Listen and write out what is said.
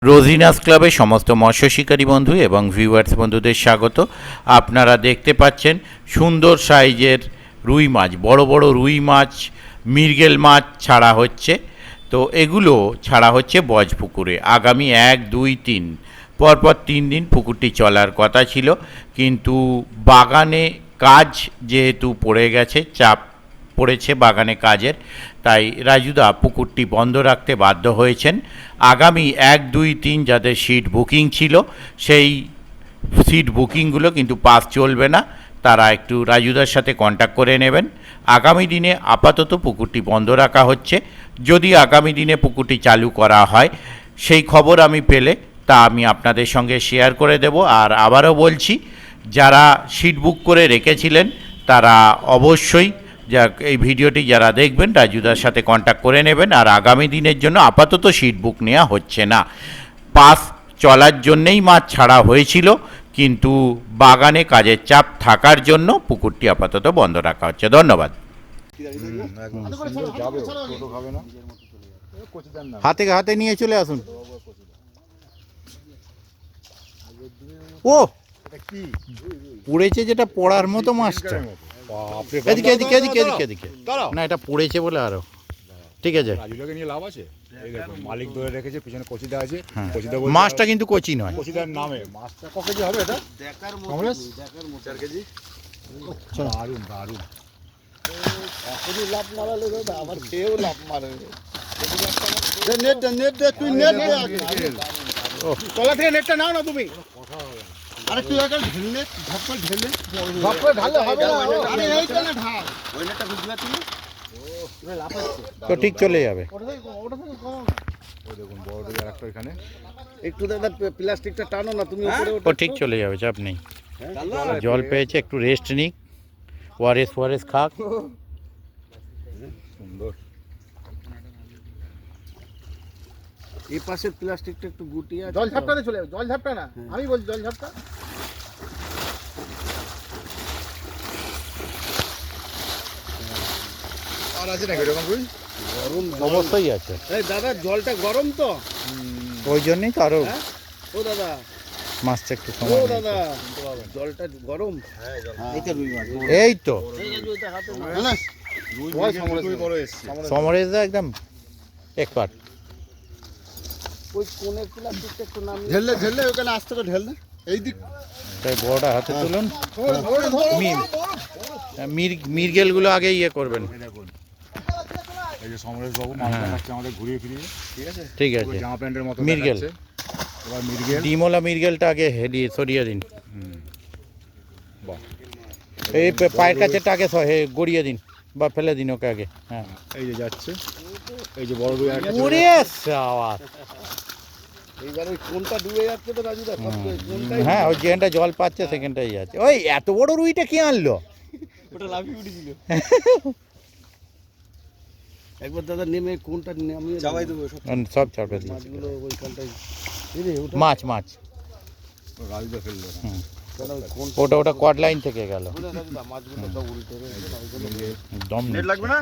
রোজিনাস ক্লাবে সমস্ত মৎস্য শিকারী বন্ধু এবং ভিউয়ার্স বন্ধুদের স্বাগত। আপনারা দেখতে পাচ্ছেন সুন্দর সাইজের রুই মাছ, বড় বড় রুই মাছ, মৃগেল মাছ ছাড়া হচ্ছে। তো এগুলো ছাড়া হচ্ছে বজপুকুরে। আগামী 1, 2, 3 পরপর 3 দিন পুকুরটি চলার কথা ছিল, কিন্তু বাগানে কাজ যেহেতু পড়ে গেছে, চাপ পড়েছে বাগানে কাজের, তাই রাজুদা পুকুরটি বন্ধ রাখতে বাধ্য হয়েছেন। আগামী 1, 2, 3 যাদের সিট বুকিং ছিল, সেই সিট বুকিংগুলো কিন্তু পাস চলবে না। তারা একটু রাজুদার সাথে কন্ট্যাক্ট করে নেবেন। আগামী দিনে আপাতত পুকুরটি বন্ধ রাখা হচ্ছে। যদি আগামী দিনে পুকুরটি চালু করা হয়, সেই খবর আমি পেলে তা আমি আপনাদের সঙ্গে শেয়ার করে দেব। আর আবারও বলছি, যারা সিট বুক করে রেখেছিলেন তারা অবশ্যই এই ভিডিওটি যারা দেখবেন রাজুদার সাথে কন্ট্যাক্ট করে নেবেন। আর আগামী দিনের জন্য আপাতত সিট বুক নেওয়া হচ্ছে না। পাস চলার জন্যেই মাছ ছাড়া হয়েছিল, কিন্তু বাগানে কাজের চাপ থাকার জন্য পুকুরটি আপাতত বন্ধ রাখা হচ্ছে। ধন্যবাদ। হাতে হাতে নিয়ে চলে আসুন। ও পড়েছে, যেটা পড়ার মতো মাছটা। এদিকে এদিকে এদিকে এদিকে এদিকে না, এটা পড়েছে বলে আরো ঠিক আছে। রাজুদাকে নিয়ে লাভ আছে। এই দেখুন মালিক ধরে রেখেছে, পিছনে কচিদা আছে। মাছটা কিন্তু কচি নয়, কচিদার নামে মাছটা ক কেজি হবে এটা? কমলেশ 4 কেজি। দারুন দারুন। এখনই লাভ মারালে দাদা, আবার খেয়েও লাভ মারবে। নেট দে, নেট দে, তুই নেট দে আগে। তলা থেকে নেটটা নাও না তুমি। আরে তুই আগে ঢেলে, ঝপকল ঢেলে। ঝপকল ঢালে হবে না। আরে এই তো না ঢাল। ওই নেটটা বুঝতে পারছিস না? ওরে লাফাচ্ছে। তো ঠিক চলে যাবে। ওটা থেকে কম। ওই দেখুন বড় ডুবে আরেকটা এখানে। একটু দাদা প্লাস্টিকটা টানো না তুমি উপরে ও ঠিক চলে যাবে, চাপ নেই। জল পেয়েছে, একটু রেস্ট নিক, ওয়ারেস খাক। সুন্দর। এই পাশের প্লাস্টিকটা একটু গুটিয়ে জল ঝাপটাতে চলে যাবে। জল ঝাপটা না, আমি বলছি জল ঝাপটা। আর আছে নাকি এরকম কই? গরম অবশ্যই আছে। এই দাদা জলটা গরম তো, ওই জন্যই তো আরো ও দাদা, মাছটা একটু ও সময় দাদা জলটা গরম। এই তো রুই মাছ, এই তো না রুই বড় এসছে। সমরেশদা একদম এক্সপার্ট। ওই কোণের প্লাস্টিকটা একটু নামিয়ে ঢেললে ঢেললে ওখানে আস্তে করে ঢেললে এই দিক। তাই বড়টা হাতে তুলুন। মিরগেলগুলো আগে ইয়ে করবেন। এই যে সমরেশ বাবু মাছ দেখাচ্ছে আমাদের ঘুরিয়ে ফিরিয়ে, ঠিক আছে? ঠিক আছে। জামা প্যান্টের মতো মিরগেল, এবার মিরগেল, ডিমওয়ালা মিরগেলটা আগে হেলিয়ে সরিয়ে দিন। বাহ, এই পায়ের কাছেটা আগে গড়িয়ে দিন বা ফেলে দিন ওকে আগে। হ্যাঁ, এই যে যাচ্ছে। এই যে বড় রুই একটা ছিল। ওরে সাবাস। এইবার ওই কোনটা ডুবে যাচ্ছে তো রাজুদা, কোনটাই হ্যাঁ, ওই যেখানটা জল পাচ্ছে সেখানটাই যাচ্ছে। ওই এত বড় রুইটা কি আনলো? ওটা লাফিয়ে উঠেছিল। একবার দাদা নেমে কোনটা নামিয়ে চাপাই দেবো সব চাপে দিয়েছে মাছগুলো ওইখানটায়। মাছ রাজুদা ফেললো না। ওটা কট লাইন থেকে গেল মাছগুলো সব উল্টে একদম। লাগবে না?